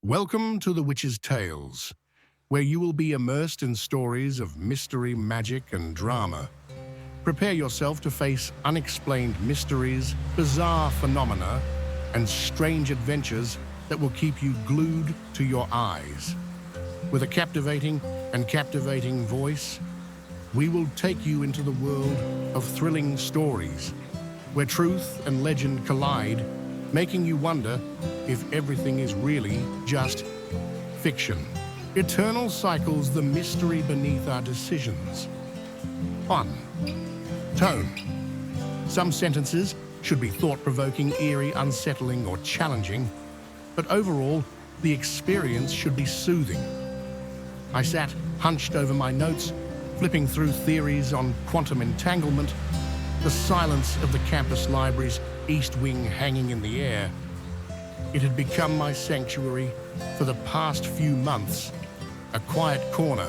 Welcome to The Witch's Tales, where you will be immersed in stories of mystery, magic, and drama. Prepare yourself to face unexplained mysteries, bizarre phenomena, and strange adventures that will keep you glued to your eyes. With a captivating voice, we will take you into the world of thrilling stories, where truth and legend collide, making you wonder if everything is really just fiction. Eternal cycles, the mystery beneath our decisions. 1. Tone. Some sentences should be thought-provoking, eerie, unsettling, or challenging, but overall, the experience should be soothing. I sat hunched over my notes, flipping through theories on quantum entanglement, the silence of the campus library's east wing hanging in the air. It had become my sanctuary for the past few months, a quiet corner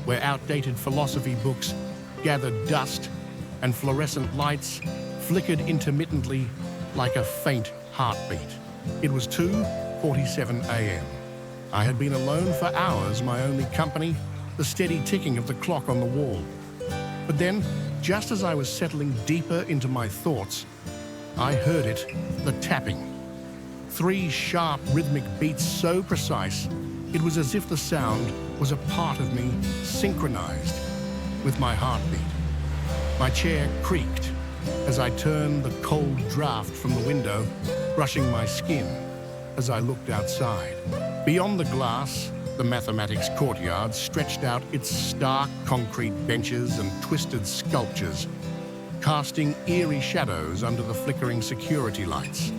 where outdated philosophy books gathered dust and fluorescent lights flickered intermittently like a faint heartbeat. It was 2:47 a.m. I had been alone for hours, my only company, the steady ticking of the clock on the wall. But then, just as I was settling deeper into my thoughts, I heard it, the tapping. 3 sharp, rhythmic beats so precise, it was as if the sound was a part of me synchronized with my heartbeat. My chair creaked as I turned the cold draft from the window, brushing my skin as I looked outside. Beyond the glass, the mathematics courtyard stretched out its stark concrete benches and twisted sculptures, casting eerie shadows under the flickering security lights.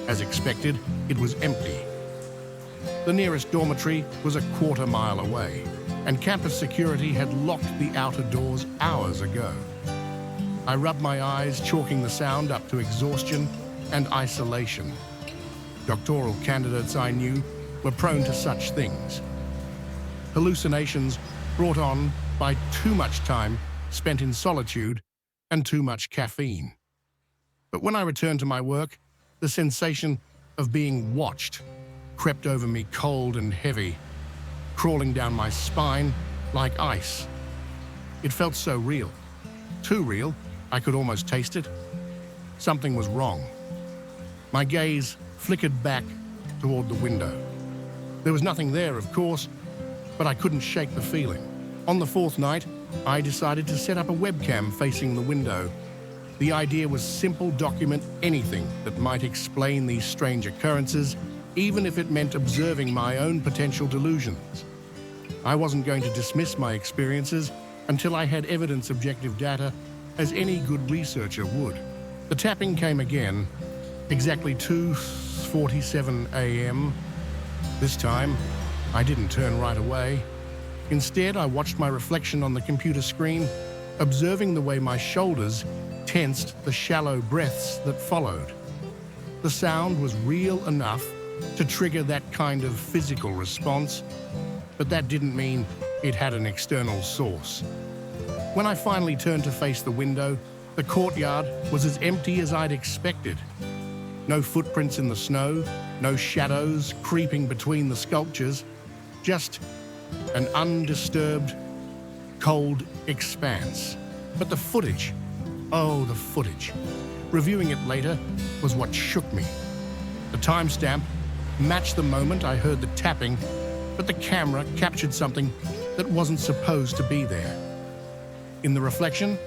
As expected, it was empty. The nearest dormitory was a quarter-mile away, and campus security had locked the outer doors hours ago. I rubbed my eyes, chalking the sound up to exhaustion and isolation. Doctoral candidates I knew were prone to such things. Hallucinations brought on by too much time spent in solitude and too much caffeine. But when I returned to my work, the sensation of being watched crept over me cold and heavy, crawling down my spine like ice. It felt so real. Too real, I could almost taste it. Something was wrong. My gaze flickered back toward the window. There was nothing there, of course, but I couldn't shake the feeling. On the 4th night, I decided to set up a webcam facing the window. The idea was simple: document anything that might explain these strange occurrences, even if it meant observing my own potential delusions. I wasn't going to dismiss my experiences until I had evidence, objective data, as any good researcher would. The tapping came again, exactly 2:47 a.m. This time, I didn't turn right away. Instead, I watched my reflection on the computer screen, observing the way my shoulders tensed, the shallow breaths that followed. The sound was real enough to trigger that kind of physical response, but that didn't mean it had an external source. When I finally turned to face the window, the courtyard was as empty as I'd expected. No footprints in the snow, no shadows creeping between the sculptures, just an undisturbed, cold expanse. But the footage, oh, the footage. Reviewing it later was what shook me. The timestamp matched the moment I heard the tapping, but the camera captured something that wasn't supposed to be there. In the reflection,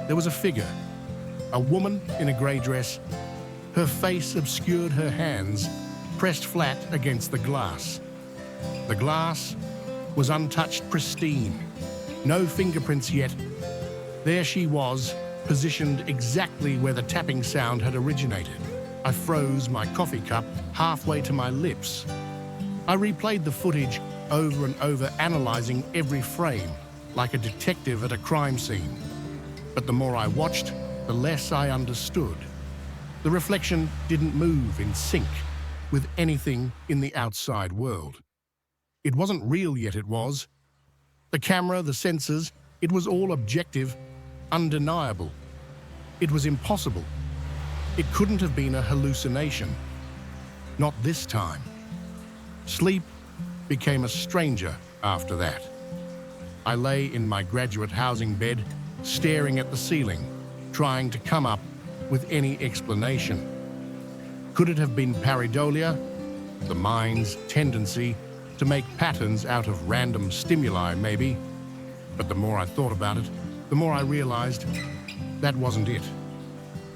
there was a figure, a woman in a grey dress. Her face obscured her hands, pressed flat against the glass. The glass was untouched, pristine. No fingerprints yet. There she was, positioned exactly where the tapping sound had originated. I froze, my coffee cup halfway to my lips. I replayed the footage over and over, analyzing every frame, like a detective at a crime scene. But the more I watched, the less I understood. The reflection didn't move in sync with anything in the outside world. It wasn't real yet, it was. The camera, the sensors, it was all objective, undeniable. It was impossible. It couldn't have been a hallucination. Not this time. Sleep became a stranger after that. I lay in my graduate housing bed, staring at the ceiling, trying to come up with any explanation. Could it have been pareidolia, the mind's tendency to make patterns out of random stimuli, maybe? But the more I thought about it, the more I realized that wasn't it.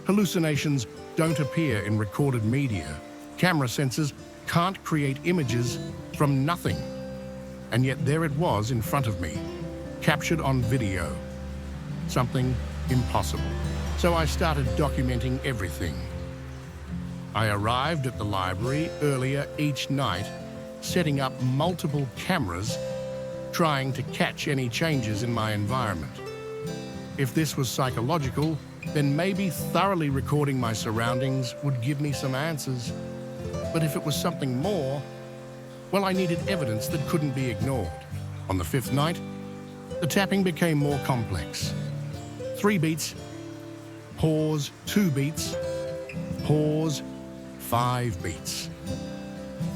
Hallucinations don't appear in recorded media. Camera sensors can't create images from nothing. And yet there it was in front of me, captured on video. Something impossible. So I started documenting everything. I arrived at the library earlier each night, setting up multiple cameras, trying to catch any changes in my environment. If this was psychological, then maybe thoroughly recording my surroundings would give me some answers. But if it was something more, well, I needed evidence that couldn't be ignored. On the fifth night, the tapping became more complex. 3 beats, pause, 2 beats, pause, 5 beats.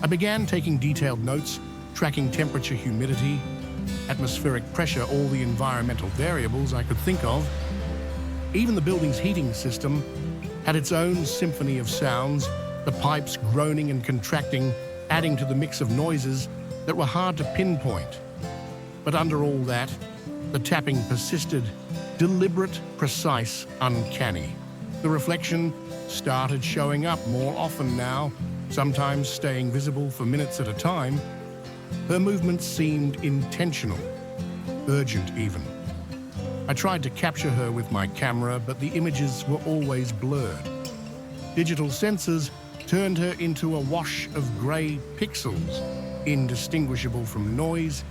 I began taking detailed notes, tracking temperature, humidity, atmospheric pressure, all the environmental variables I could think of. Even the building's heating system had its own symphony of sounds, the pipes groaning and contracting, adding to the mix of noises that were hard to pinpoint. But under all that, the tapping persisted, deliberate, precise, uncanny. The reflection started showing up more often now, sometimes staying visible for minutes at a time. Her movements seemed intentional, urgent even. I tried to capture her with my camera, but the images were always blurred. Digital sensors turned her into a wash of grey pixels, indistinguishable from noise.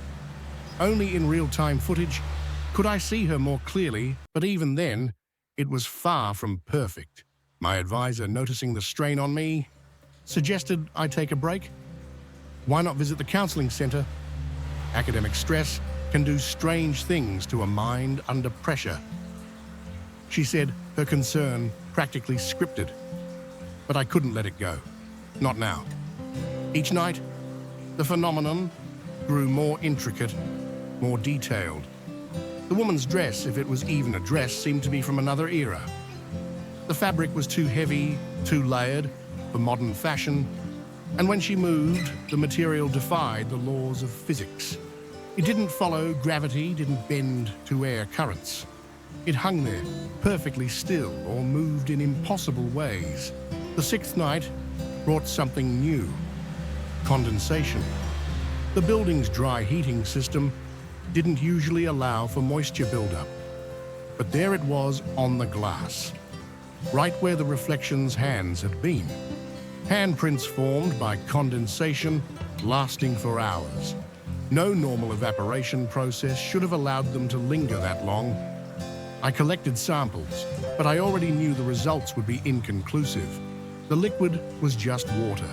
Only in real-time footage could I see her more clearly, but even then, it was far from perfect. My advisor, noticing the strain on me, suggested I take a break. Why not visit the counseling center? Academic stress can do strange things to a mind under pressure. She said her concern practically scripted, but I couldn't let it go. Not now. Each night, the phenomenon grew more intricate, more detailed. The woman's dress, if it was even a dress, seemed to be from another era. The fabric was too heavy, too layered for modern fashion, and when she moved, the material defied the laws of physics. It didn't follow gravity, didn't bend to air currents. It hung there, perfectly still, or moved in impossible ways. The sixth night brought something new: condensation. The building's dry heating system didn't usually allow for moisture buildup, but there it was on the glass, right where the reflection's hands had been. Handprints formed by condensation, lasting for hours. No normal evaporation process should have allowed them to linger that long. I collected samples, but I already knew the results would be inconclusive. The liquid was just water.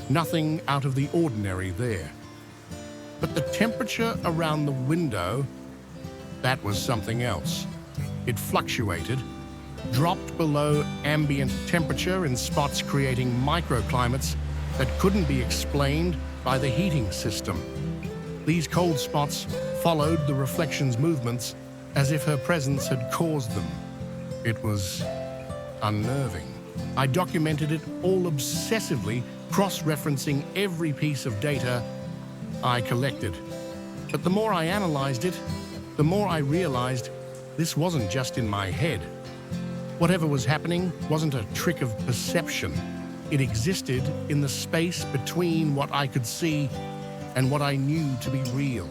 Nothing out of the ordinary there. But the temperature around the window, that was something else. It fluctuated, dropped below ambient temperature in spots, creating microclimates that couldn't be explained by the heating system. These cold spots followed the reflection's movements as if her presence had caused them. It was unnerving. I documented it all obsessively, cross-referencing every piece of data I collected. But the more I analyzed it, the more I realized this wasn't just in my head. Whatever was happening wasn't a trick of perception. It existed in the space between what I could see and what I knew to be real.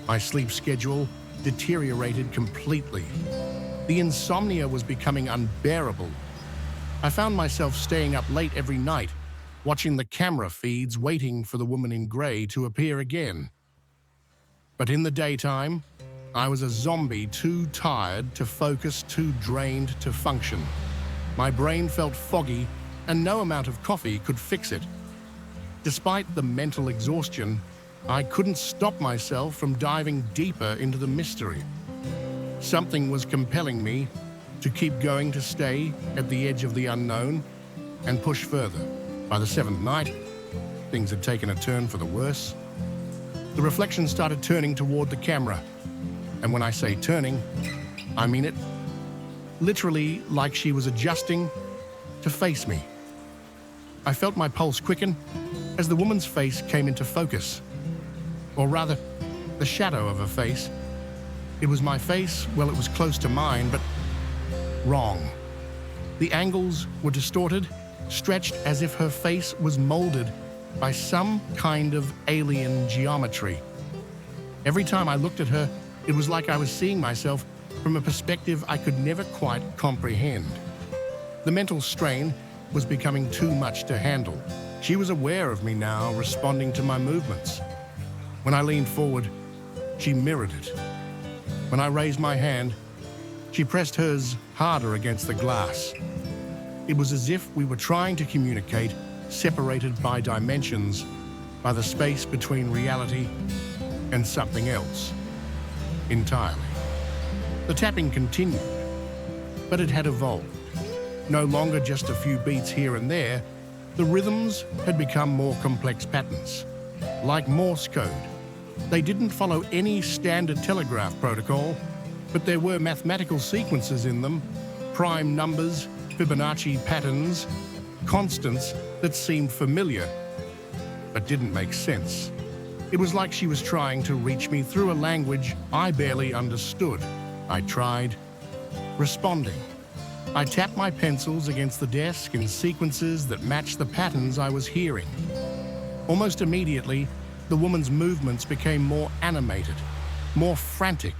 My sleep schedule deteriorated completely. The insomnia was becoming unbearable. I found myself staying up late every night, watching the camera feeds, waiting for the woman in grey to appear again. But in the daytime, I was a zombie, too tired to focus, too drained to function. My brain felt foggy, and no amount of coffee could fix it. Despite the mental exhaustion, I couldn't stop myself from diving deeper into the mystery. Something was compelling me to keep going, to stay at the edge of the unknown and push further. By the seventh night, things had taken a turn for the worse. The reflection started turning toward the camera. And when I say turning, I mean it. Literally like she was adjusting to face me. I felt my pulse quicken as the woman's face came into focus. Or rather, the shadow of her face. It was my face, well, it was close to mine, but wrong. The angles were distorted, stretched as if her face was molded by some kind of alien geometry. Every time I looked at her, it was like I was seeing myself from a perspective I could never quite comprehend. The mental strain was becoming too much to handle. She was aware of me now, responding to my movements. When I leaned forward, she mirrored it. When I raised my hand, she pressed hers harder against the glass. It was as if we were trying to communicate, separated by dimensions, by the space between reality and something else, entirely. The tapping continued, but it had evolved. No longer just a few beats here and there, the rhythms had become more complex patterns, like Morse code. They didn't follow any standard telegraph protocol, but there were mathematical sequences in them, prime numbers, Fibonacci patterns, constants that seemed familiar, but didn't make sense. It was like she was trying to reach me through a language I barely understood. I tried, responding. I tapped my pencils against the desk in sequences that matched the patterns I was hearing. Almost immediately, the woman's movements became more animated, more frantic,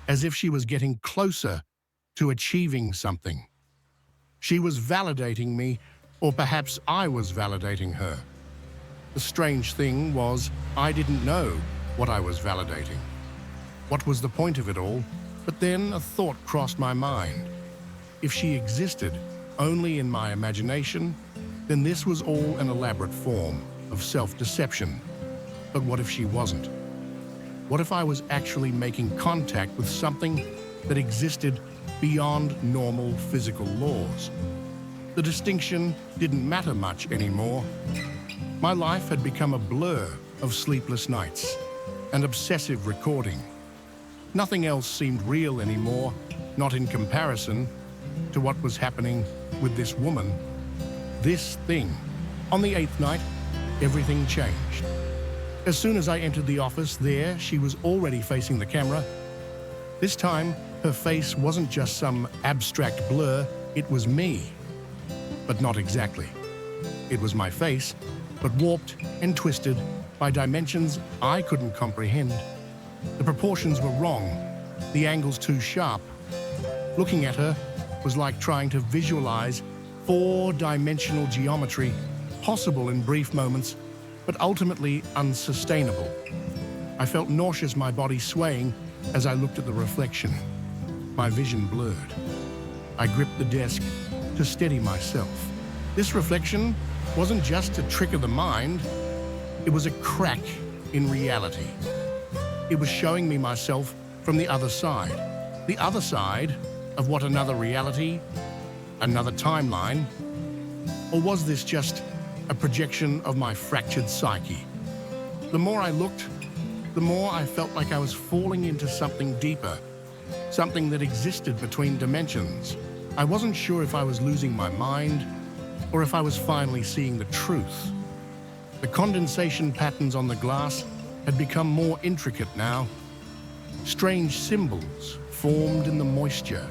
as if she was getting closer to achieving something. She was validating me, or perhaps I was validating her. The strange thing was, I didn't know what I was validating. What was the point of it all? But then a thought crossed my mind. If she existed only in my imagination, then this was all an elaborate form of self-deception. But what if she wasn't? What if I was actually making contact with something that existed beyond normal physical laws? The distinction didn't matter much anymore. My life had become a blur of sleepless nights, an obsessive recording. Nothing else seemed real anymore, not in comparison to what was happening with this woman, this thing. On the 8th night, everything changed. As soon as I entered the office, there she was already facing the camera. This time, her face wasn't just some abstract blur, it was me. But not exactly. It was my face, but warped and twisted by dimensions I couldn't comprehend. The proportions were wrong, the angles too sharp. Looking at her was like trying to visualize 4-dimensional geometry, possible in brief moments, but ultimately unsustainable. I felt nauseous, my body swaying as I looked at the reflection. My vision blurred. I gripped the desk to steady myself. This reflection wasn't just a trick of the mind, it was a crack in reality. It was showing me myself from the other side of what, another reality, another timeline, or was this just a projection of my fractured psyche? The more I looked, the more I felt like I was falling into something deeper, something that existed between dimensions. I wasn't sure if I was losing my mind or if I was finally seeing the truth. The condensation patterns on the glass had become more intricate now. Strange symbols formed in the moisture.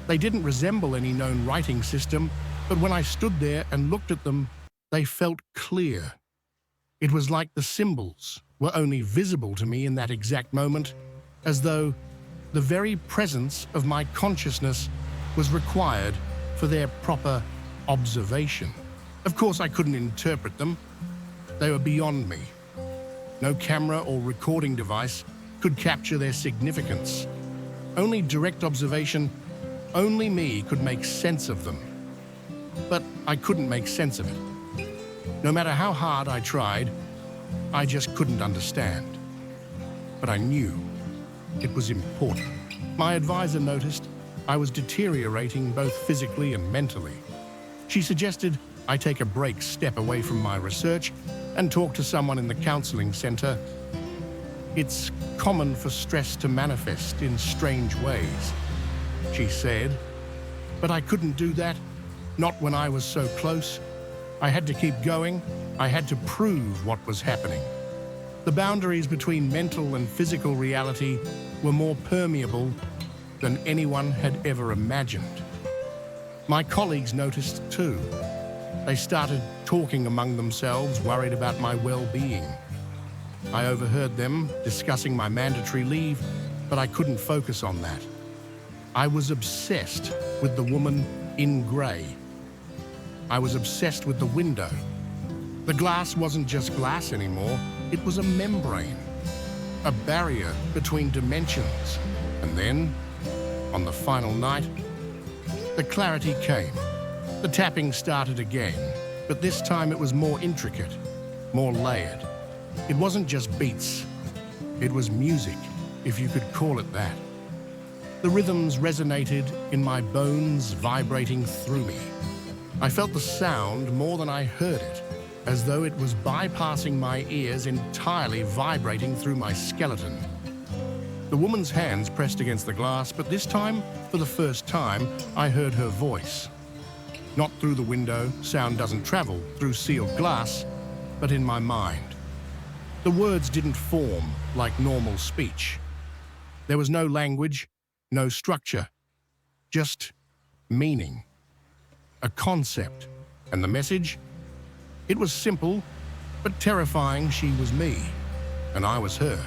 They didn't resemble any known writing system, but when I stood there and looked at them, they felt clear. It was like the symbols were only visible to me in that exact moment, as though the very presence of my consciousness was required for their proper observation. Of course, I couldn't interpret them. They were beyond me. No camera or recording device could capture their significance. Only direct observation, only me could make sense of them. But I couldn't make sense of it. No matter how hard I tried, I just couldn't understand. But I knew it was important. My advisor noticed I was deteriorating both physically and mentally. She suggested I take a break, step away from my research, and talk to someone in the counseling center. It's common for stress to manifest in strange ways, she said. But I couldn't do that, not when I was so close. I had to keep going. I had to prove what was happening. The boundaries between mental and physical reality were more permeable than anyone had ever imagined. My colleagues noticed too. They started talking among themselves, worried about my well-being. I overheard them discussing my mandatory leave, but I couldn't focus on that. I was obsessed with the woman in grey. I was obsessed with the window. The glass wasn't just glass anymore, it was a membrane, a barrier between dimensions. And then, on the final night, the clarity came. The tapping started again, but this time it was more intricate, more layered. It wasn't just beats. It was music, if you could call it that. The rhythms resonated in my bones, vibrating through me. I felt the sound more than I heard it, as though it was bypassing my ears, entirely vibrating through my skeleton. The woman's hands pressed against the glass, but this time, for the first time, I heard her voice. Not through the window, sound doesn't travel through sealed glass, but in my mind. The words didn't form like normal speech. There was no language, no structure, just meaning, a concept. And the message? It was simple, but terrifying. She was me, and I was her.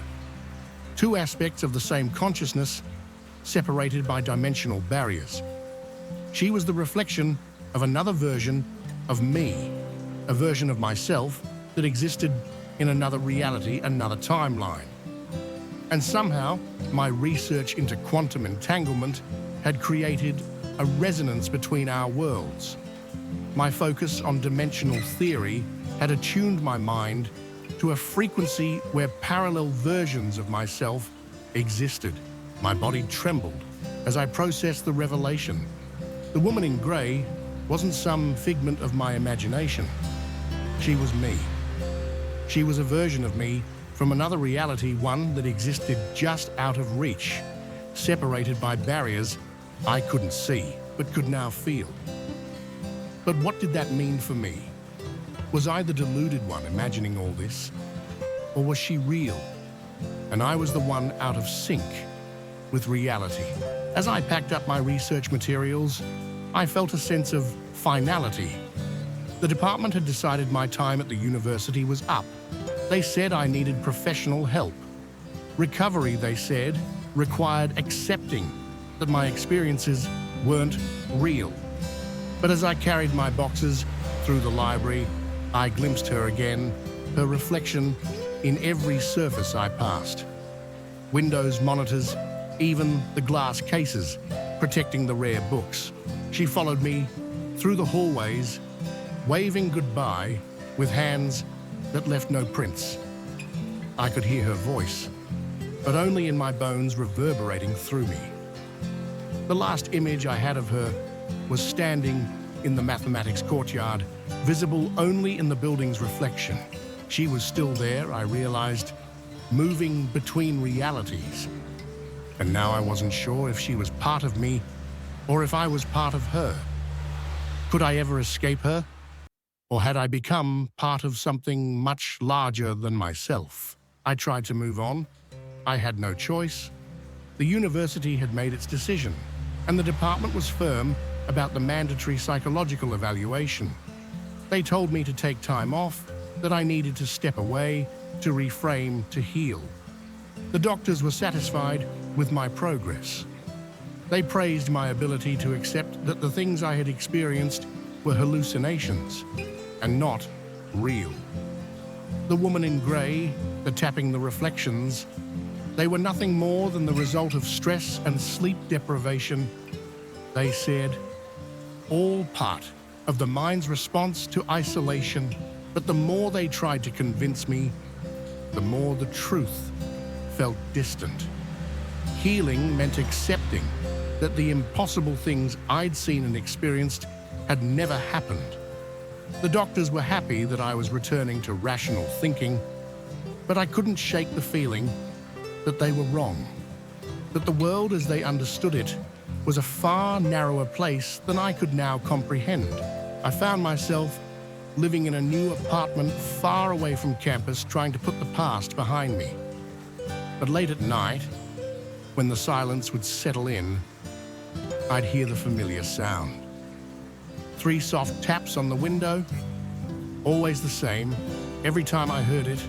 Two aspects of the same consciousness, separated by dimensional barriers. She was the reflection of another version of me, a version of myself that existed in another reality, another timeline. And somehow, my research into quantum entanglement had created a resonance between our worlds. My focus on dimensional theory had attuned my mind to a frequency where parallel versions of myself existed. My body trembled as I processed the revelation. The woman in grey wasn't some figment of my imagination. She was me. She was a version of me from another reality, one that existed just out of reach, separated by barriers I couldn't see, but could now feel. But what did that mean for me? Was I the deluded one imagining all this? Or was she real? And I was the one out of sync with reality. As I packed up my research materials, I felt a sense of finality. The department had decided my time at the university was up. They said I needed professional help. Recovery, they said, required accepting that my experiences weren't real. But as I carried my boxes through the library, I glimpsed her again, her reflection in every surface I passed. Windows, monitors, even the glass cases protecting the rare books. She followed me through the hallways, waving goodbye with hands that left no prints. I could hear her voice, but only in my bones reverberating through me. The last image I had of her was standing in the mathematics courtyard, visible only in the building's reflection. She was still there, I realized, moving between realities. And now I wasn't sure if she was part of me or if I was part of her. Could I ever escape her? Or had I become part of something much larger than myself? I tried to move on. I had no choice. The university had made its decision, and the department was firm about the mandatory psychological evaluation. They told me to take time off, that I needed to step away, to reframe, to heal. The doctors were satisfied with my progress. They praised my ability to accept that the things I had experienced were hallucinations and not real. The woman in grey, the tapping the reflections, they were nothing more than the result of stress and sleep deprivation. They said, all part of the mind's response to isolation. But the more they tried to convince me, the more the truth felt distant. Healing meant accepting that the impossible things I'd seen and experienced had never happened. The doctors were happy that I was returning to rational thinking, but I couldn't shake the feeling that they were wrong, that the world as they understood it was a far narrower place than I could now comprehend. I found myself living in a new apartment far away from campus, trying to put the past behind me. But late at night, when the silence would settle in, I'd hear the familiar sound. 3 soft taps on the window, always the same. Every time I heard it,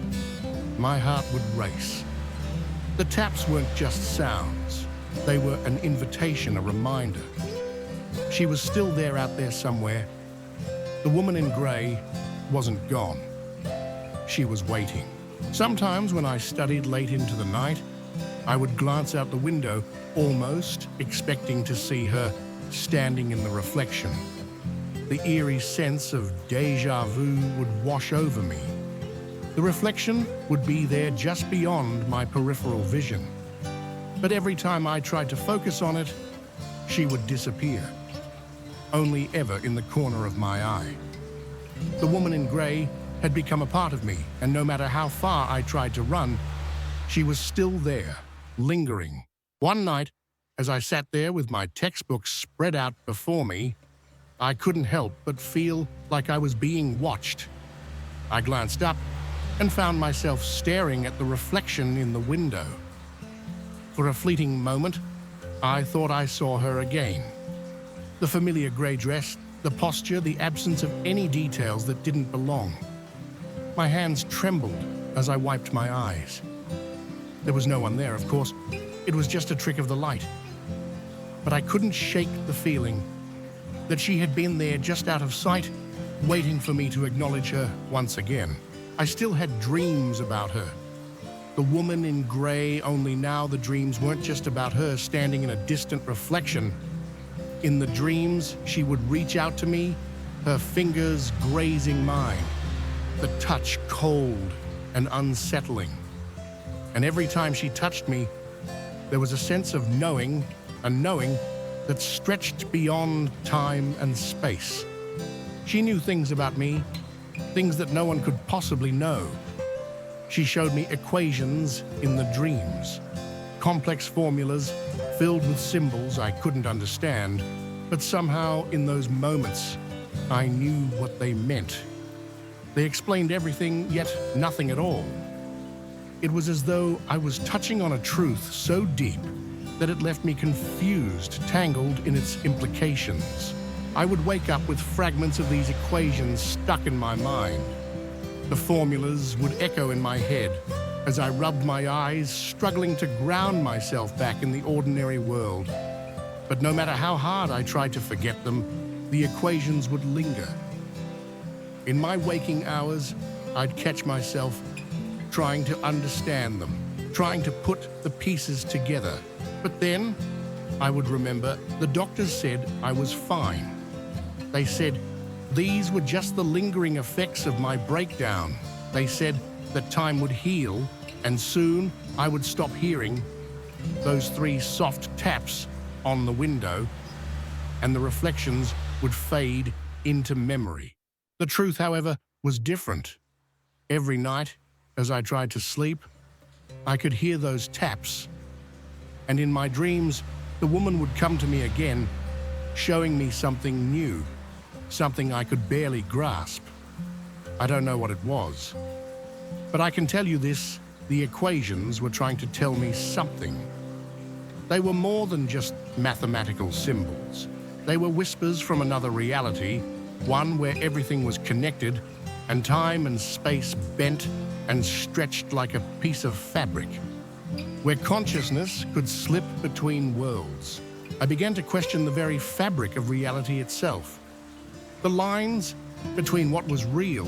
my heart would race. The taps weren't just sounds. They were an invitation, a reminder. She was still there out there somewhere. The woman in grey wasn't gone. She was waiting. Sometimes when I studied late into the night, I would glance out the window, almost expecting to see her standing in the reflection. The eerie sense of déjà vu would wash over me. The reflection would be there just beyond my peripheral vision. But every time I tried to focus on it, she would disappear, only ever in the corner of my eye. The woman in grey had become a part of me, and no matter how far I tried to run, she was still there, lingering. One night, as I sat there with my textbooks spread out before me, I couldn't help but feel like I was being watched. I glanced up and found myself staring at the reflection in the window. For a fleeting moment, I thought I saw her again. The familiar grey dress, the posture, the absence of any details that didn't belong. My hands trembled as I wiped my eyes. There was no one there, of course. It was just a trick of the light. But I couldn't shake the feeling that she had been there just out of sight, waiting for me to acknowledge her once again. I still had dreams about her. The woman in grey, only now the dreams weren't just about her standing in a distant reflection. In the dreams, she would reach out to me, her fingers grazing mine, the touch cold and unsettling. And every time she touched me, there was a sense of knowing, a knowing that stretched beyond time and space. She knew things about me, things that no one could possibly know. She showed me equations in the dreams, complex formulas filled with symbols I couldn't understand, but somehow in those moments, I knew what they meant. They explained everything, yet nothing at all. It was as though I was touching on a truth so deep that it left me confused, tangled in its implications. I would wake up with fragments of these equations stuck in my mind. The formulas would echo in my head as I rubbed my eyes, struggling to ground myself back in the ordinary world. But no matter how hard I tried to forget them, the equations would linger. In my waking hours, I'd catch myself trying to understand them, trying to put the pieces together. But then I would remember the doctors said I was fine. They said these were just the lingering effects of my breakdown. They said that time would heal, and soon I would stop hearing those 3 soft taps on the window, and the reflections would fade into memory. The truth, however, was different. Every night, as I tried to sleep, I could hear those taps, and in my dreams, the woman would come to me again, showing me something new, something I could barely grasp. I don't know what it was, but I can tell you this: the equations were trying to tell me something. They were more than just mathematical symbols. They were whispers from another reality, one where everything was connected, and time and space bent and stretched like a piece of fabric, where consciousness could slip between worlds. I began to question the very fabric of reality itself. The lines between what was real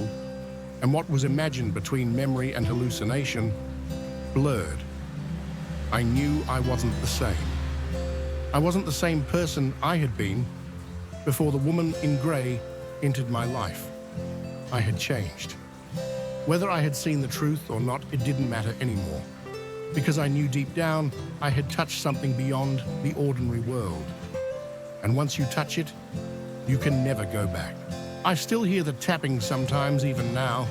and what was imagined, between memory and hallucination, blurred. I knew I wasn't the same. I wasn't the same person I had been before the woman in grey entered my life. I had changed. Whether I had seen the truth or not, it didn't matter anymore, because I knew deep down I had touched something beyond the ordinary world. And once you touch it, you can never go back. I still hear the tapping sometimes, even now.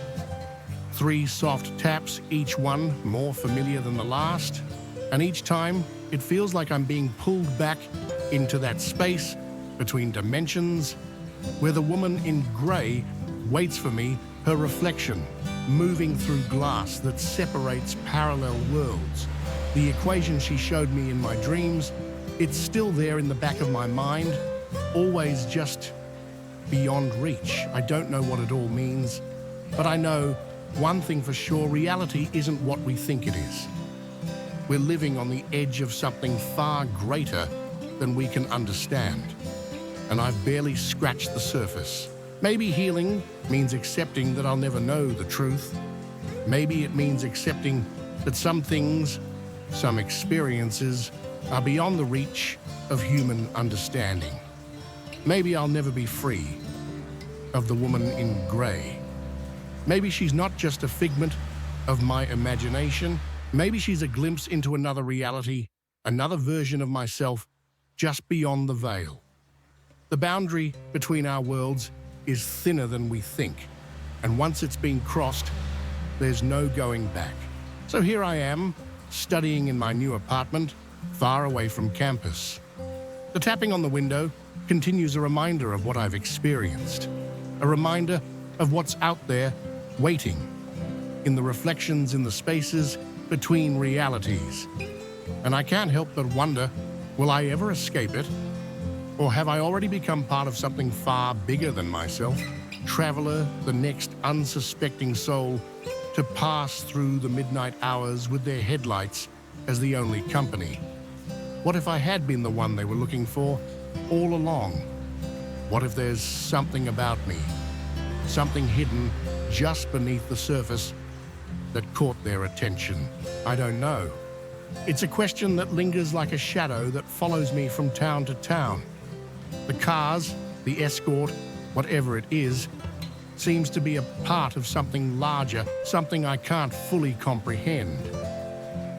3 soft taps, each one more familiar than the last. And each time, it feels like I'm being pulled back into that space between dimensions where the woman in grey waits for me, her reflection, moving through glass that separates parallel worlds. The equation she showed me in my dreams, it's still there in the back of my mind, always just beyond reach. I don't know what it all means, but I know one thing for sure: reality isn't what we think it is. We're living on the edge of something far greater than we can understand, and I've barely scratched the surface. Maybe healing means accepting that I'll never know the truth. Maybe it means accepting that some things, some experiences, are beyond the reach of human understanding. Maybe I'll never be free of the woman in grey. Maybe she's not just a figment of my imagination. Maybe she's a glimpse into another reality, another version of myself, just beyond the veil. The boundary between our worlds is thinner than we think, and once it's been crossed, there's no going back. So here I am, studying in my new apartment, far away from campus. The tapping on the window continues a reminder of what I've experienced, a reminder of what's out there waiting, in the reflections in the spaces between realities. And I can't help but wonder, will I ever escape it? Or have I already become part of something far bigger than myself? Traveler, the next unsuspecting soul to pass through the midnight hours with their headlights as the only company. What if I had been the one they were looking for all along? What if there's something about me, something hidden just beneath the surface that caught their attention? I don't know. It's a question that lingers like a shadow that follows me from town to town. The cars, the escort, whatever it is, seems to be a part of something larger, something I can't fully comprehend.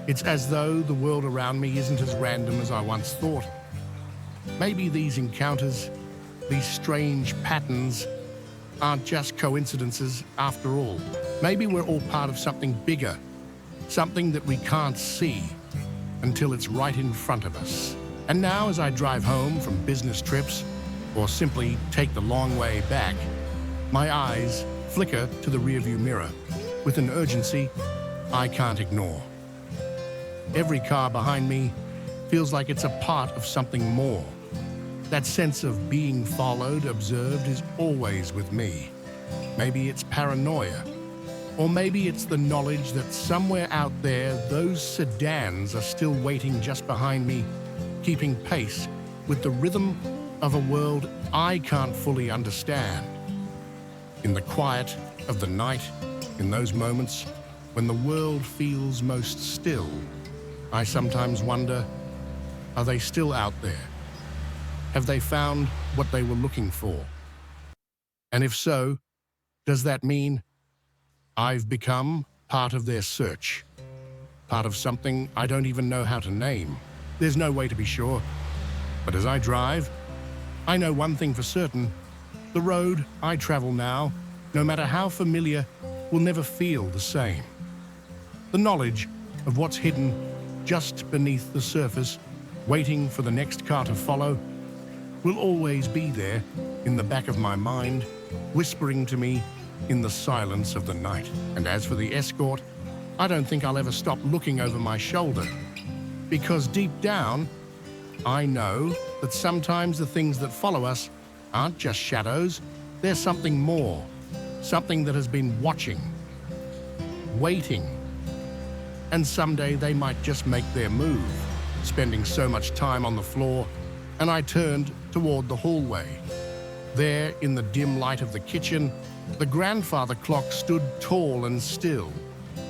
It's as though the world around me isn't as random as I once thought. Maybe these encounters, these strange patterns, aren't just coincidences after all. Maybe we're all part of something bigger, something that we can't see until it's right in front of us. And now, as I drive home from business trips, or simply take the long way back, my eyes flicker to the rearview mirror with an urgency I can't ignore. Every car behind me feels like it's a part of something more. That sense of being followed, observed, is always with me. Maybe it's paranoia, or maybe it's the knowledge that somewhere out there, those sedans are still waiting just behind me, keeping pace with the rhythm of a world I can't fully understand. In the quiet of the night, in those moments when the world feels most still, I sometimes wonder, are they still out there? Have they found what they were looking for? And if so, does that mean I've become part of their search? Part of something I don't even know how to name? There's no way to be sure. But as I drive, I know one thing for certain: the road I travel now, no matter how familiar, will never feel the same. The knowledge of what's hidden just beneath the surface, waiting for the next car to follow, will always be there in the back of my mind, whispering to me in the silence of the night. And as for the escort, I don't think I'll ever stop looking over my shoulder, because deep down, I know that sometimes the things that follow us aren't just shadows, they're something more, something that has been watching, waiting, and someday they might just make their move. Spending so much time on the floor, and I turned toward the hallway. There, in the dim light of the kitchen, the grandfather clock stood tall and still,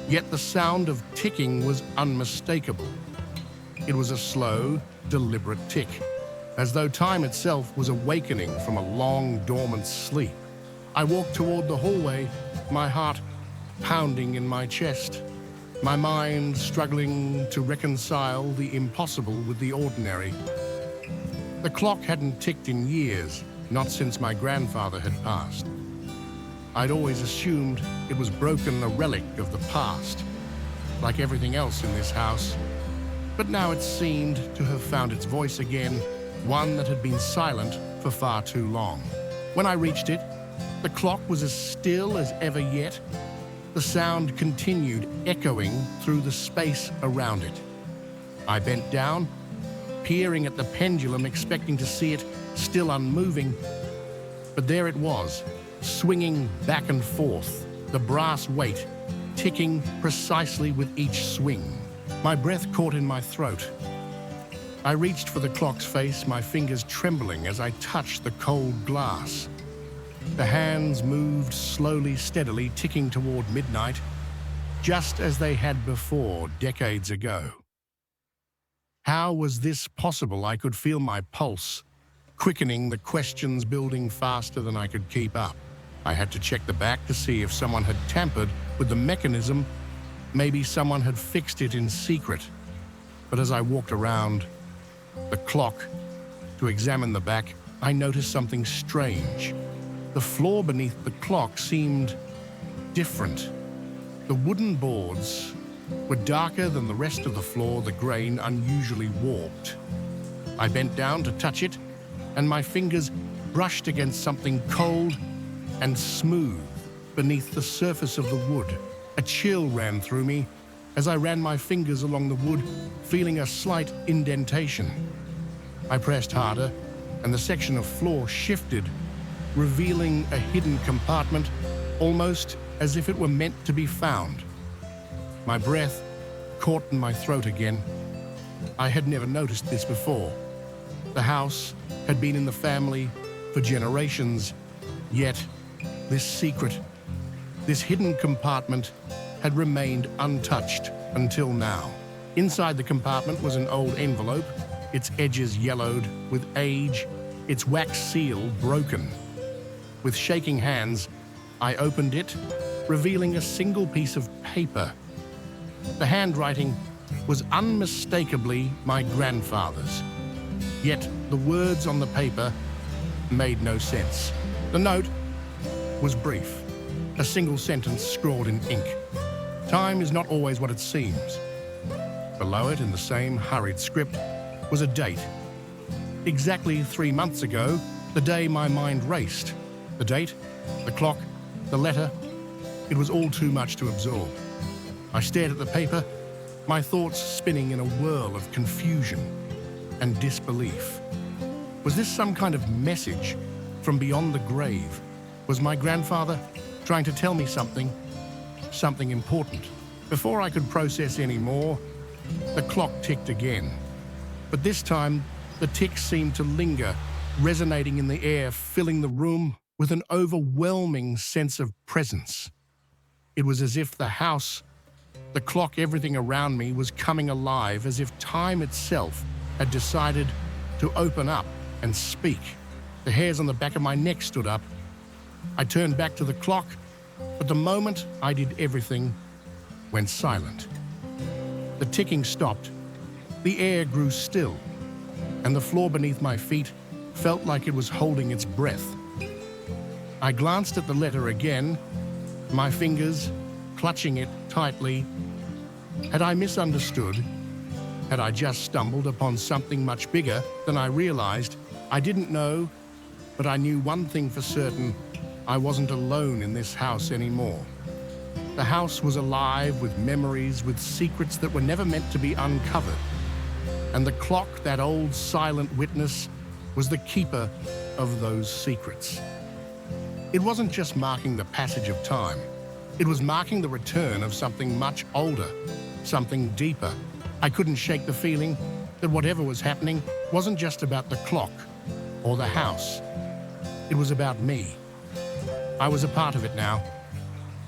yet the sound of ticking was unmistakable. It was a slow, deliberate tick, as though time itself was awakening from a long, dormant sleep. I walked toward the hallway, my heart pounding in my chest, my mind struggling to reconcile the impossible with the ordinary. The clock hadn't ticked in years, not since my grandfather had passed. I'd always assumed it was broken, a relic of the past, like everything else in this house. But now it seemed to have found its voice again, one that had been silent for far too long. When I reached it, the clock was as still as ever, yet the sound continued echoing through the space around it. I bent down, peering at the pendulum, expecting to see it still unmoving, but there it was, swinging back and forth, the brass weight ticking precisely with each swing. My breath caught in my throat. I reached for the clock's face, my fingers trembling as I touched the cold glass. The hands moved slowly, steadily, ticking toward midnight, just as they had before, decades ago. How was this possible? I could feel my pulse quickening, the questions building faster than I could keep up. I had to check the back to see if someone had tampered with the mechanism. Maybe someone had fixed it in secret. But as I walked around the clock to examine the back, I noticed something strange. The floor beneath the clock seemed different. The wooden boards were darker than the rest of the floor, the grain unusually warped. I bent down to touch it, and my fingers brushed against something cold and smooth beneath the surface of the wood. A chill ran through me as I ran my fingers along the wood, feeling a slight indentation. I pressed harder, and the section of floor shifted, revealing a hidden compartment, almost as if it were meant to be found. My breath caught in my throat again. I had never noticed this before. The house had been in the family for generations, yet this secret, this hidden compartment had remained untouched until now. Inside the compartment was an old envelope, its edges yellowed with age, its wax seal broken. With shaking hands, I opened it, revealing a single piece of paper. The handwriting was unmistakably my grandfather's, yet the words on the paper made no sense. The note was brief, a single sentence scrawled in ink. Time is not always what it seems. Below it, in the same hurried script, was a date. Exactly 3 months ago, the day my mind raced. The date, the clock, the letter, it was all too much to absorb. I stared at the paper, my thoughts spinning in a whirl of confusion and disbelief. Was this some kind of message from beyond the grave? Was my grandfather trying to tell me something important? Before I could process any more, the clock ticked again. But this time, the tick seemed to linger, resonating in the air, filling the room with an overwhelming sense of presence. It was as if the house, the clock, everything around me was coming alive, as if time itself had decided to open up and speak. The hairs on the back of my neck stood up. I turned back to the clock, but the moment I did, everything went silent. The ticking stopped, the air grew still, and the floor beneath my feet felt like it was holding its breath. I glanced at the letter again, my fingers clutching it tightly. Had I misunderstood? Had I just stumbled upon something much bigger than I realized? I didn't know, but I knew one thing for certain: I wasn't alone in this house anymore. The house was alive with memories, with secrets that were never meant to be uncovered. And the clock, that old silent witness, was the keeper of those secrets. It wasn't just marking the passage of time. It was marking the return of something much older, something deeper. I couldn't shake the feeling that whatever was happening wasn't just about the clock or the house. It was about me. I was a part of it now.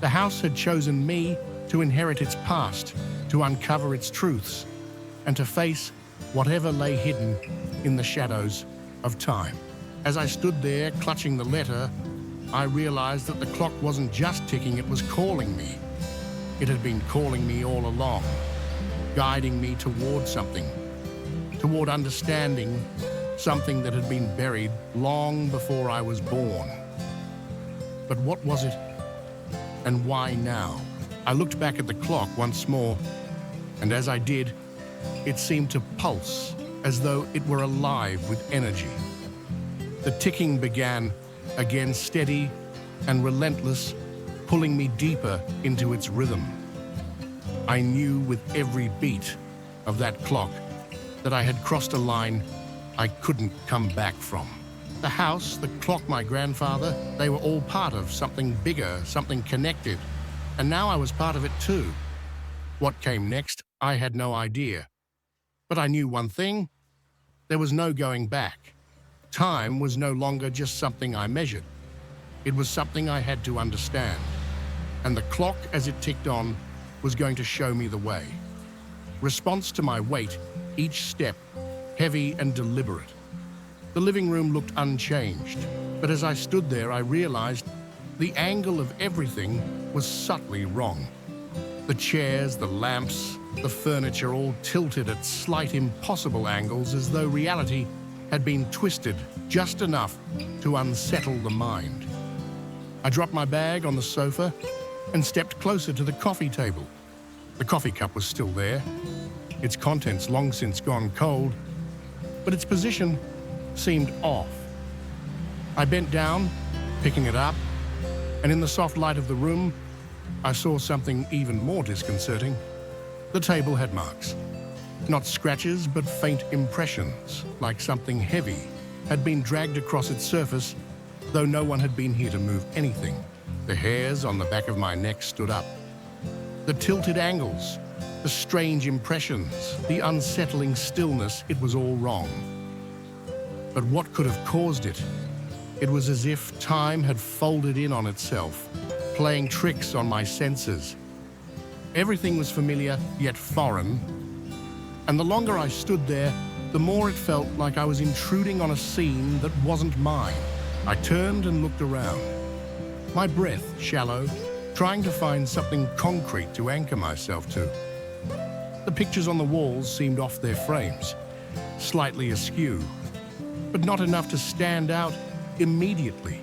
The house had chosen me to inherit its past, to uncover its truths, and to face whatever lay hidden in the shadows of time. As I stood there, clutching the letter, I realized that the clock wasn't just ticking, it was calling me. It had been calling me all along, guiding me toward something, toward understanding something that had been buried long before I was born. But what was it, and why now? I looked back at the clock once more, and as I did, it seemed to pulse as though it were alive with energy. The ticking began, again steady and relentless, pulling me deeper into its rhythm. I knew with every beat of that clock that I had crossed a line I couldn't come back from. The house, the clock, my grandfather, they were all part of something bigger, something connected. And now I was part of it too. What came next, I had no idea. But I knew one thing: there was no going back. Time was no longer just something I measured. It was something I had to understand. And the clock, as it ticked on, was going to show me the way. Response to my weight, each step, heavy and deliberate. The living room looked unchanged, but as I stood there, I realized the angle of everything was subtly wrong. The chairs, the lamps, the furniture all tilted at slight impossible angles, as though reality had been twisted just enough to unsettle the mind. I dropped my bag on the sofa and stepped closer to the coffee table. The coffee cup was still there, its contents long since gone cold, but its position seemed off. I bent down, picking it up, and in the soft light of the room, I saw something even more disconcerting. The table had marks. Not scratches, but faint impressions, like something heavy had been dragged across its surface, though no one had been here to move anything. The hairs on the back of my neck stood up. The tilted angles, the strange impressions, the unsettling stillness, it was all wrong. But what could have caused it? It was as if time had folded in on itself, playing tricks on my senses. Everything was familiar, yet foreign, and the longer I stood there, the more it felt like I was intruding on a scene that wasn't mine. I turned and looked around, my breath shallow, trying to find something concrete to anchor myself to. The pictures on the walls seemed off their frames, slightly askew, but not enough to stand out immediately.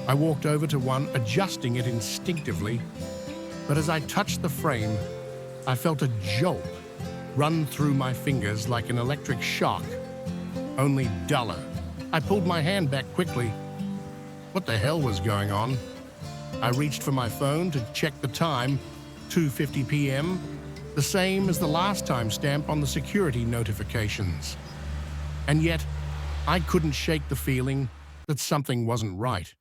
I walked over to one, adjusting it instinctively, but as I touched the frame, I felt a jolt run through my fingers like an electric shock, only duller. I pulled my hand back quickly. What the hell was going on? I reached for my phone to check the time, 2:50 p.m., the same as the last time stamp on the security notifications. And yet, I couldn't shake the feeling that something wasn't right.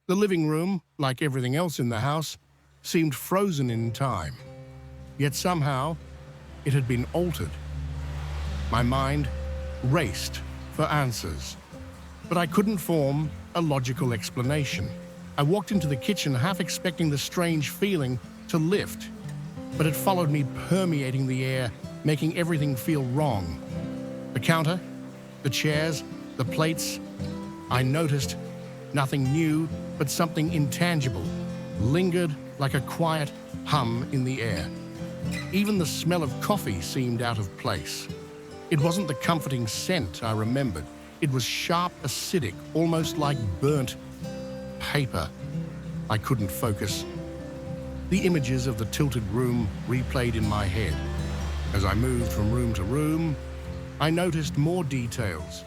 The living room, like everything else in the house, seemed frozen in time. Yet somehow, it had been altered. My mind raced for answers, but I couldn't form a logical explanation. I walked into the kitchen half expecting the strange feeling to lift, but it followed me, permeating the air, making everything feel wrong. The counter, the chairs, the plates. I noticed nothing new, but something intangible lingered like a quiet hum in the air. Even the smell of coffee seemed out of place. It wasn't the comforting scent I remembered. It was sharp, acidic, almost like burnt paper. I couldn't focus. The images of the tilted room replayed in my head. As I moved from room to room, I noticed more details,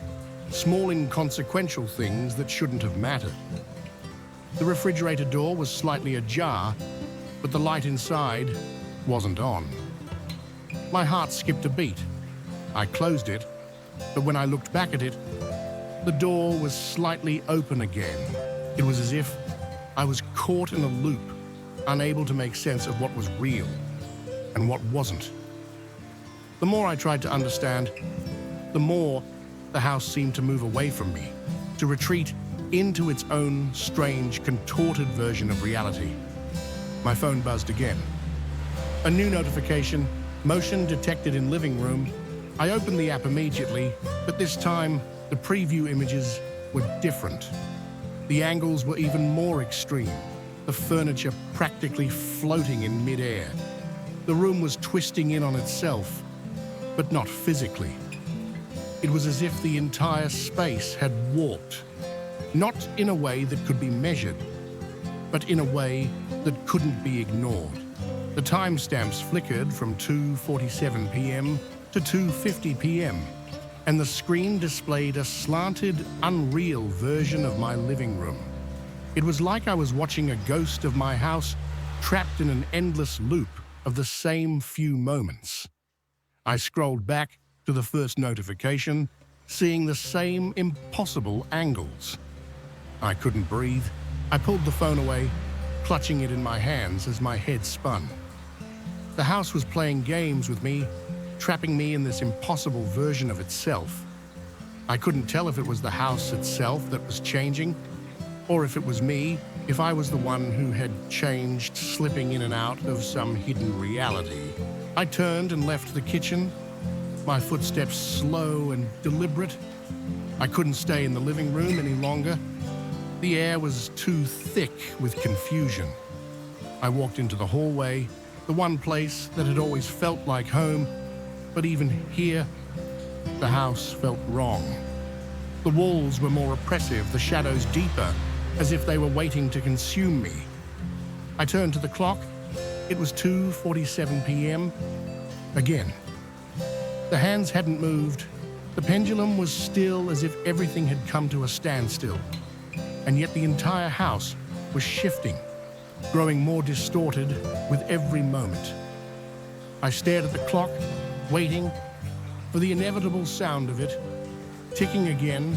small inconsequential things that shouldn't have mattered. The refrigerator door was slightly ajar, but the light inside wasn't on. My heart skipped a beat. I closed it, but when I looked back at it, the door was slightly open again. It was as if I was caught in a loop, unable to make sense of what was real and what wasn't. The more I tried to understand, the more the house seemed to move away from me, to retreat into its own strange, contorted version of reality. My phone buzzed again. A new notification, motion detected in living room. I opened the app immediately, but this time the preview images were different. The angles were even more extreme, the furniture practically floating in midair. The room was twisting in on itself, but not physically. It was as if the entire space had warped, not in a way that could be measured, but in a way that couldn't be ignored. The timestamps flickered from 2:47 p.m. to 2:50 p.m., and the screen displayed a slanted, unreal version of my living room. It was like I was watching a ghost of my house trapped in an endless loop of the same few moments. I scrolled back to the first notification, seeing the same impossible angles. I couldn't breathe. I pulled the phone away, clutching it in my hands as my head spun. The house was playing games with me, trapping me in this impossible version of itself. I couldn't tell if it was the house itself that was changing, or if it was me, if I was the one who had changed, slipping in and out of some hidden reality. I turned and left the kitchen, my footsteps slow and deliberate. I couldn't stay in the living room any longer. The air was too thick with confusion. I walked into the hallway, the one place that had always felt like home, but even here, the house felt wrong. The walls were more oppressive, the shadows deeper, as if they were waiting to consume me. I turned to the clock. It was 2:47 p.m. Again. The hands hadn't moved. The pendulum was still, as if everything had come to a standstill. And yet the entire house was shifting, growing more distorted with every moment. I stared at the clock, waiting for the inevitable sound of it, ticking again,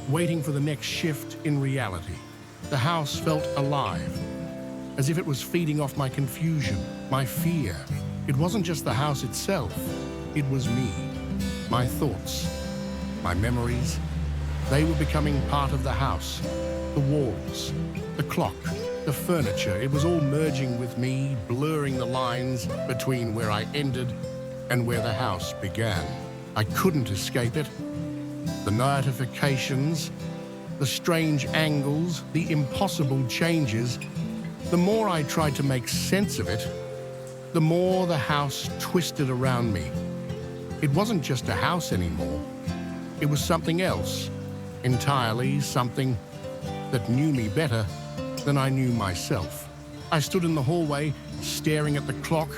waiting for the next shift in reality. The house felt alive, as if it was feeding off my confusion, my fear. It wasn't just the house itself, it was me, my thoughts, my memories. They were becoming part of the house, the walls, the clock, the furniture. It was all merging with me, blurring the lines between where I ended and where the house began. I couldn't escape it. The notifications, the strange angles, the impossible changes. The more I tried to make sense of it, the more the house twisted around me. It wasn't just a house anymore. It was something else, entirely something that knew me better than I knew myself. I stood in the hallway, staring at the clock,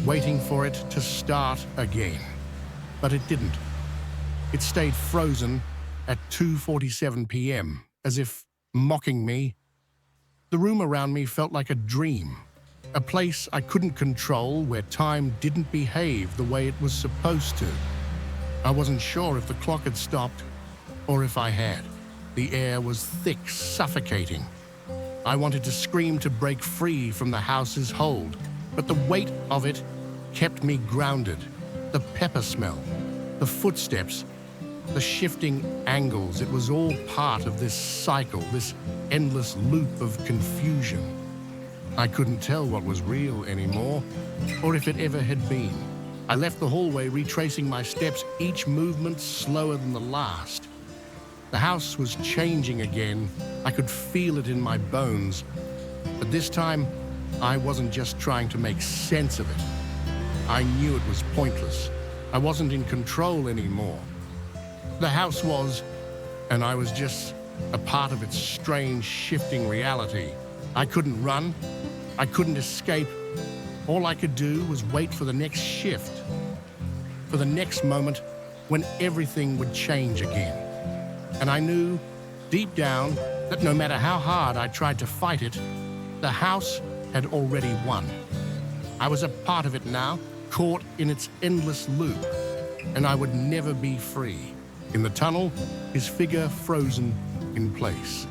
waiting for it to start again. But it didn't. It stayed frozen at 2:47 p.m., as if mocking me. The room around me felt like a dream, a place I couldn't control, where time didn't behave the way it was supposed to. I wasn't sure if the clock had stopped or if I had. The air was thick, suffocating. I wanted to scream to break free from the house's hold, but the weight of it kept me grounded. The pepper smell, the footsteps, the shifting angles, it was all part of this cycle, this endless loop of confusion. I couldn't tell what was real anymore, or if it ever had been. I left the hallway, retracing my steps, each movement slower than the last. The house was changing again. I could feel it in my bones. But this time, I wasn't just trying to make sense of it. I knew it was pointless. I wasn't in control anymore. The house was, and I was just a part of its strange, shifting reality. I couldn't run. I couldn't escape. All I could do was wait for the next shift, for the next moment when everything would change again. And I knew, deep down, that no matter how hard I tried to fight it, the house had already won. I was a part of it now, caught in its endless loop, and I would never be free. In the tunnel, his figure frozen in place.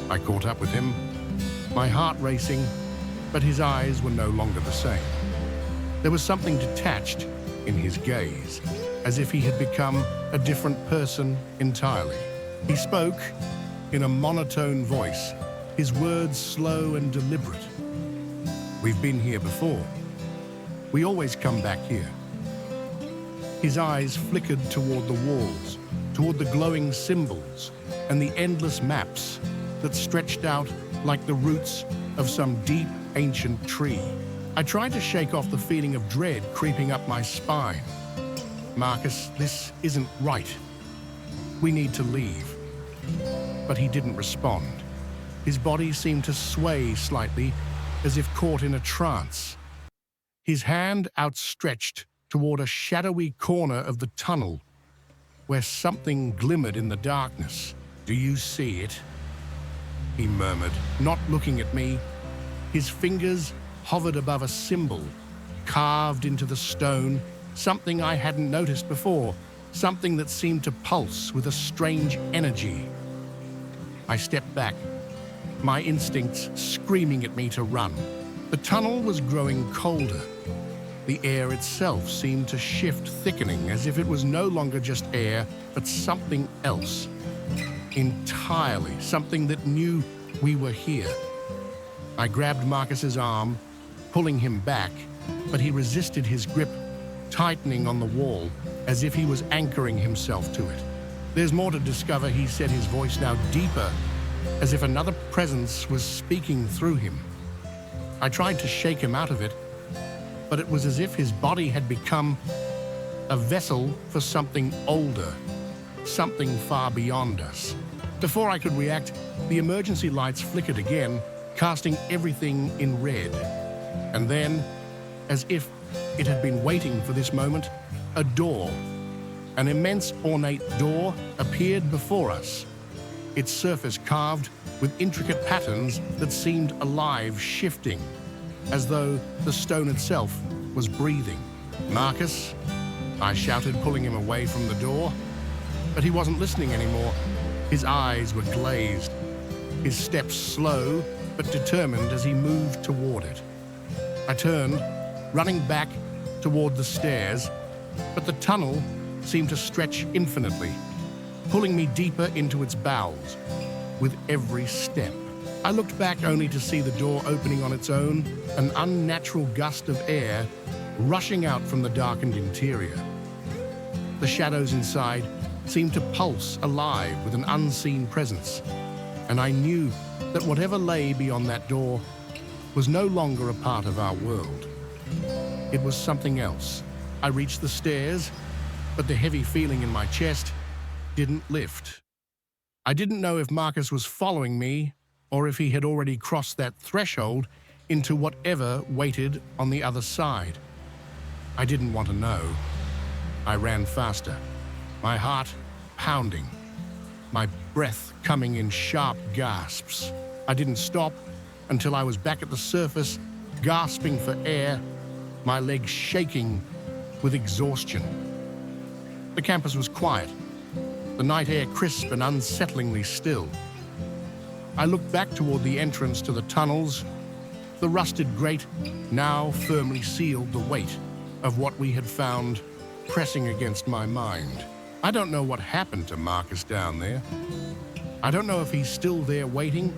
I caught up with him, my heart racing, but his eyes were no longer the same. There was something detached in his gaze, as if he had become a different person entirely. He spoke in a monotone voice, his words slow and deliberate. We've been here before. We always come back here. His eyes flickered toward the walls, toward the glowing symbols and the endless maps that stretched out like the roots of some deep, ancient tree. I tried to shake off the feeling of dread creeping up my spine. Marcus, this isn't right. We need to leave. But he didn't respond. His body seemed to sway slightly, as if caught in a trance. His hand outstretched toward a shadowy corner of the tunnel, where something glimmered in the darkness. "Do you see it?" he murmured, not looking at me. His fingers hovered above a symbol, carved into the stone, something I hadn't noticed before, something that seemed to pulse with a strange energy. I stepped back, my instincts screaming at me to run. The tunnel was growing colder. The air itself seemed to shift, thickening, as if it was no longer just air, but something else. Entirely, something that knew we were here. I grabbed Marcus's arm, pulling him back, but he resisted his grip, tightening on the wall, as if he was anchoring himself to it. "There's more to discover," he said, his voice now deeper, as if another presence was speaking through him. I tried to shake him out of it, but it was as if his body had become a vessel for something older, something far beyond us. Before I could react, the emergency lights flickered again, casting everything in red. And then, as if it had been waiting for this moment, a door, an immense ornate door, appeared before us, its surface carved with intricate patterns that seemed alive, shifting, as though the stone itself was breathing. "Marcus," I shouted, pulling him away from the door. But he wasn't listening anymore. His eyes were glazed, his steps slow but determined as he moved toward it. I turned, running back toward the stairs, but the tunnel seemed to stretch infinitely, pulling me deeper into its bowels with every step. I looked back only to see the door opening on its own, an unnatural gust of air rushing out from the darkened interior. The shadows inside seemed to pulse alive with an unseen presence, and I knew that whatever lay beyond that door was no longer a part of our world. It was something else. I reached the stairs, but the heavy feeling in my chest didn't lift. I didn't know if Marcus was following me or if he had already crossed that threshold into whatever waited on the other side. I didn't want to know. I ran faster, my heart pounding, my breath coming in sharp gasps. I didn't stop until I was back at the surface, gasping for air, my legs shaking with exhaustion. The campus was quiet, the night air crisp and unsettlingly still. I looked back toward the entrance to the tunnels. The rusted grate now firmly sealed the weight of what we had found pressing against my mind. I don't know what happened to Marcus down there. I don't know if he's still there waiting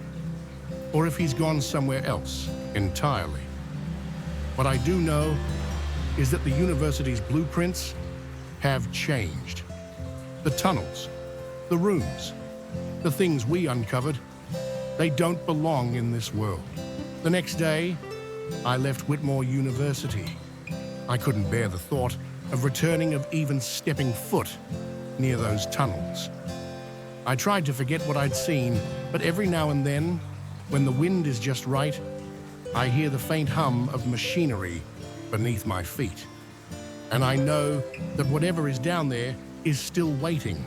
or if he's gone somewhere else entirely. What I do know is that the university's blueprints have changed. The tunnels, the rooms, the things we uncovered, they don't belong in this world. The next day, I left Whitmore University. I couldn't bear the thought of returning, of even stepping foot near those tunnels. I tried to forget what I'd seen, but every now and then, when the wind is just right, I hear the faint hum of machinery beneath my feet. And I know that whatever is down there is still waiting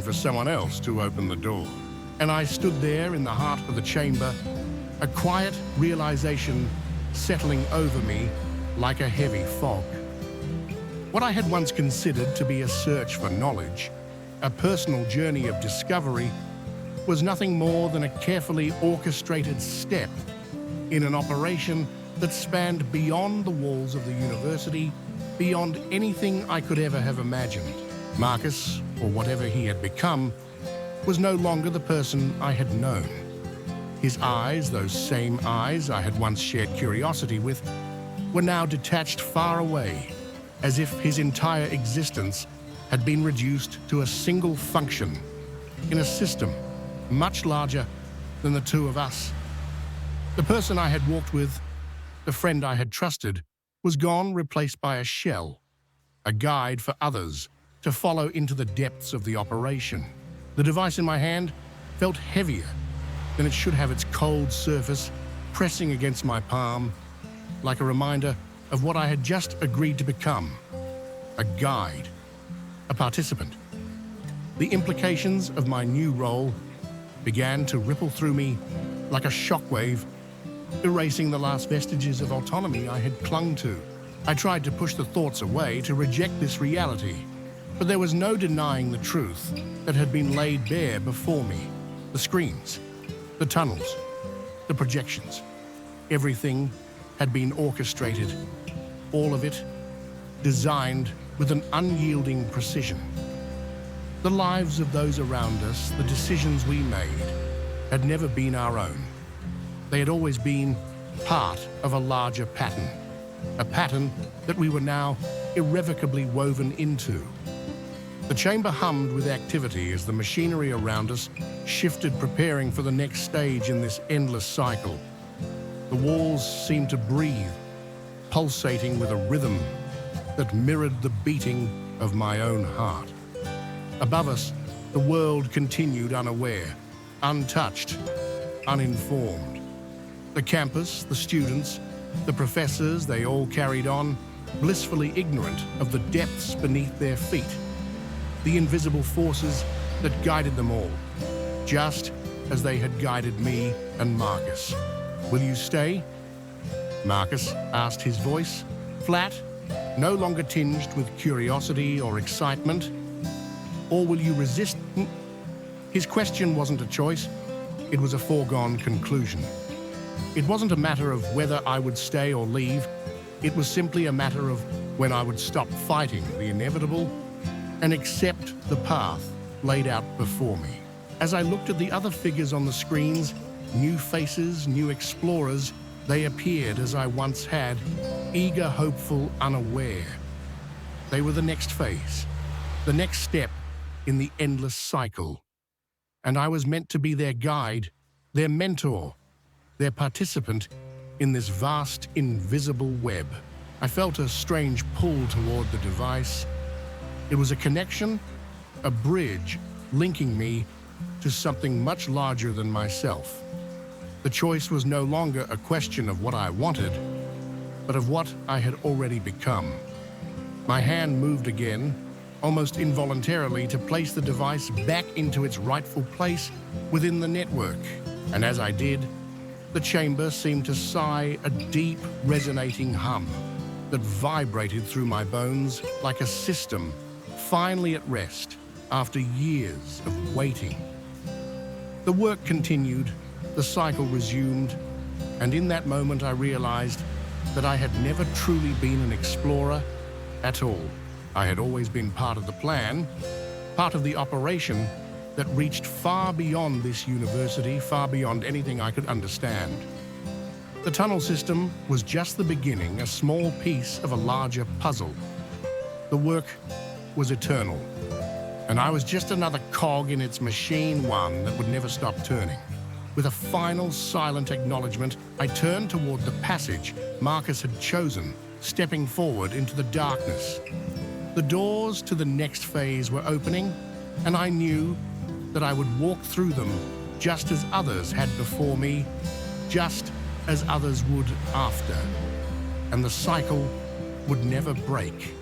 for someone else to open the door. And I stood there in the heart of the chamber, a quiet realization settling over me like a heavy fog. What I had once considered to be a search for knowledge, a personal journey of discovery, was nothing more than a carefully orchestrated step in an operation that spanned beyond the walls of the university, beyond anything I could ever have imagined. Marcus, or whatever he had become, was no longer the person I had known. His eyes, those same eyes I had once shared curiosity with, were now detached far away, as if his entire existence had been reduced to a single function in a system much larger than the two of us. The person I had walked with, the friend I had trusted, was gone, replaced by a shell, a guide for others to follow into the depths of the operation. The device in my hand felt heavier than it should have, its cold surface pressing against my palm, like a reminder of what I had just agreed to become: a guide, a participant. The implications of my new role began to ripple through me like a shockwave, erasing the last vestiges of autonomy I had clung to. I tried to push the thoughts away, to reject this reality, but there was no denying the truth that had been laid bare before me. The screens, the tunnels, the projections. Everything had been orchestrated, all of it designed with an unyielding precision. The lives of those around us, the decisions we made, had never been our own. They had always been part of a larger pattern, a pattern that we were now irrevocably woven into. The chamber hummed with activity as the machinery around us shifted, preparing for the next stage in this endless cycle. The walls seemed to breathe, pulsating with a rhythm that mirrored the beating of my own heart. Above us, the world continued unaware, untouched, uninformed. The campus, the students, the professors, they all carried on, blissfully ignorant of the depths beneath their feet, the invisible forces that guided them all, just as they had guided me and Marcus. "Will you stay?" Marcus asked, his voice flat, no longer tinged with curiosity or excitement. "Or will you resist?" His question wasn't a choice, it was a foregone conclusion. It wasn't a matter of whether I would stay or leave, it was simply a matter of when I would stop fighting the inevitable and accept the path laid out before me. As I looked at the other figures on the screens, new faces, new explorers, they appeared as I once had, eager, hopeful, unaware. They were the next phase, the next step in the endless cycle. And I was meant to be their guide, their mentor, their participant in this vast, invisible web. I felt a strange pull toward the device. It was a connection, a bridge linking me to something much larger than myself. The choice was no longer a question of what I wanted, but of what I had already become. My hand moved again, almost involuntarily, to place the device back into its rightful place within the network. And as I did, the chamber seemed to sigh a deep, resonating hum that vibrated through my bones like a system finally at rest after years of waiting. The work continued, the cycle resumed, and in that moment I realized that I had never truly been an explorer at all. I had always been part of the plan, part of the operation that reached far beyond this university, far beyond anything I could understand. The tunnel system was just the beginning, a small piece of a larger puzzle. The work was eternal, and I was just another cog in its machine, one that would never stop turning. With a final silent acknowledgement, I turned toward the passage Marcus had chosen, stepping forward into the darkness. The doors to the next phase were opening, and I knew that I would walk through them just as others had before me, just as others would after, and the cycle would never break.